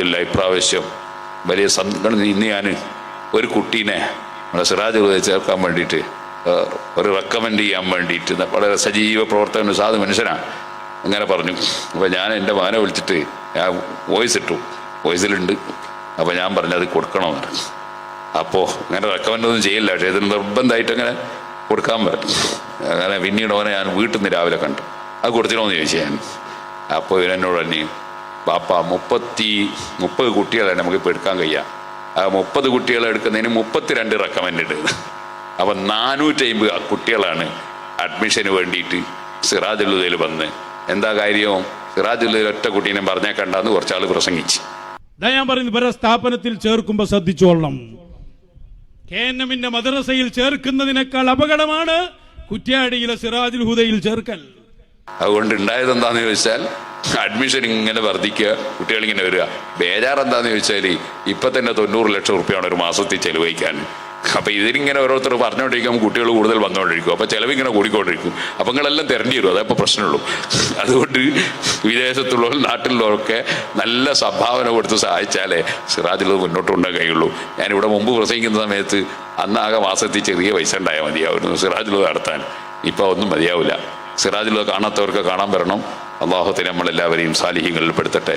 അൽഹംദുലില്ലാഹ് ഇപ്രാവശ്യം വലിയ സങ്കടം. ഇന്ന് ഞാൻ ഒരു കുട്ടീനെ നമ്മുടെ സിറാജുൽ ഹുദയിൽ ചേർക്കാൻ വേണ്ടിയിട്ട് ഒരു റെക്കമെൻഡ് ചെയ്യാൻ വേണ്ടിയിട്ട് വളരെ സജീവ പ്രവർത്തകൻ സാധു മനുഷ്യനാണ്. അങ്ങനെ പറഞ്ഞു. അപ്പോൾ ഞാൻ എൻ്റെ മകനെ വിളിച്ചിട്ട് ഞാൻ വോയിസ് ഇട്ടു, വോയിസിലുണ്ട്. അപ്പോൾ ഞാൻ പറഞ്ഞത് കൊടുക്കണമെന്ന് പറഞ്ഞു. അപ്പോൾ അങ്ങനെ റെക്കമെൻഡ് ഒന്നും ചെയ്യില്ല, പക്ഷേ ഇതിന് നിർബന്ധമായിട്ട് അങ്ങനെ കൊടുക്കാൻ പറ്റും. അങ്ങനെ പിന്നീട് ഓനെ ഞാൻ വീട്ടിൽ നിന്ന് രാവിലെ കണ്ടു. അത് കൊടുത്തിനോന്ന് ചോദിച്ചു ഞാൻ. അപ്പോൾ ഇവനെന്നോട് തന്നെ പാപ്പ 30 കുട്ടികളെ നമുക്കിപ്പോൾ എടുക്കാൻ കഴിയാം. ആ 30 കുട്ടികളെ എടുക്കുന്നതിന് 32 റെക്കമെൻഡ്. അപ്പം 450 കുട്ടികളാണ് അഡ്മിഷന് വേണ്ടിയിട്ട് സിറാജുൽ ഹുദയിൽ വന്ന്. എന്താ കാര്യം? സിറാജുൽ ഹുദയിൽ ഒറ്റ കുട്ടീനെ പറഞ്ഞേക്കണ്ടെന്ന് കുറച്ചാൾ പ്രസംഗിച്ച്. ഞാൻ പറയുന്നത് പല സ്ഥാപനത്തിൽ ചേർക്കുമ്പോൾ ശ്രദ്ധിച്ചോളണം. KNM മദ്രസയിൽ ചേർക്കുന്നതിനേക്കാൾ അപകടമാണ് കുറ്റ്യാടിയിലെ സിറാജുൽ ഹുദയിൽ ചേർക്കൽ. അതുകൊണ്ട് ഉണ്ടായത് എന്താന്ന് ചോദിച്ചാൽ അഡ്മിഷൻ ഇങ്ങനെ വർദ്ധിക്കുക, കുട്ടികളിങ്ങനെ വരിക. ബേജാറെന്താന്ന് ചോദിച്ചാൽ ഇപ്പം തന്നെ 90 ലക്ഷം റുപ്യാണ് ഒരു മാസത്തിൽ ചെലവഴിക്കാൻ. അപ്പം ഇതിനിങ്ങനെ ഓരോരുത്തർ പറഞ്ഞുകൊണ്ടിരിക്കുമ്പോൾ കുട്ടികൾ കൂടുതൽ വന്നുകൊണ്ടിരിക്കും. അപ്പം ചിലവിങ്ങനെ കൂടിക്കൊണ്ടിരിക്കും. അപ്പം നിങ്ങളെല്ലാം തിരഞ്ഞു തരും, അതേ ഇപ്പോൾ പ്രശ്നമുള്ളൂ. അതുകൊണ്ട് വിദേശത്തുള്ളവർ നാട്ടിലുള്ളവരൊക്കെ നല്ല സംഭാവന കൊടുത്ത് സഹായിച്ചാലേ സിറാജുൽ മുന്നോട്ട് കൊണ്ടുപോകാൻ കഴിയുള്ളൂ. ഞാനിവിടെ മുമ്പ് പ്രസംഗിക്കുന്ന സമയത്ത് അന്നാകെ മാസത്തിൽ ചെറിയ പൈസ ഉണ്ടായാൽ മതിയാവുന്നു സിറാജുൽ നടത്താൻ. ഇപ്പം ഒന്നും മതിയാവില്ല. സിറാജുൽ കാണാത്തവർക്ക് കാണാൻ വരണം. അള്ളാഹുവിനെ നമ്മളെല്ലാവരെയും സാലിഹ്യങ്ങളിൽ പെടുത്തട്ടെ.